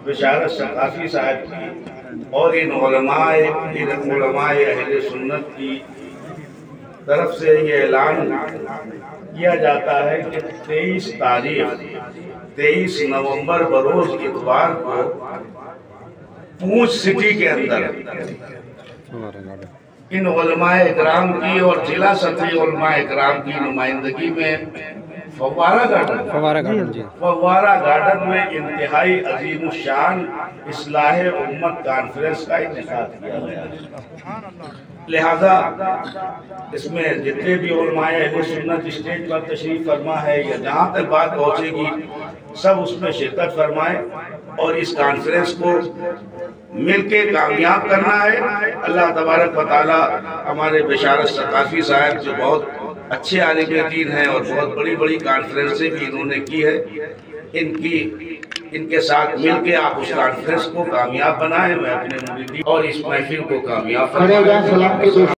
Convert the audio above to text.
بشارت ثقافی صاحب کی اور ان علماء اہل سنت کی طرف سے یہ اعلان کیا جاتا ہے کہ 23 نومبر بروز اتوار کو پونچھ سٹی کے اندر ان علماء اکرام کی اور ضلع سطحی علماء اکرام کی نمائندگی میں فوارہ گارڈن میں انتہائی عظیم الشان اصلاح امت کانفرنس کا انعقاد کیا گیا ہے۔ لہذا اس میں جتنے بھی علماء اہل سنت اسٹیج پر تشریف فرما ہے یا جہاں تک بات پہنچے گی سب اس میں شرکت فرمائیں اور اس کانفرنس کو مل کے کامیاب کرنا ہے۔ اللہ تبارک و تعالی ہمارے بشارت ثقافی صاحب جو بہت اچھے عالم دین ہیں اور بہت بڑی بڑی کانفرنسیں بھی انہوں نے کی ہے، ان کے ساتھ مل کے آپ اس کانفرنس کو کامیاب بنائیں، میں اپنے مریدین اور اس محفل کو کامیاب فرمائیں۔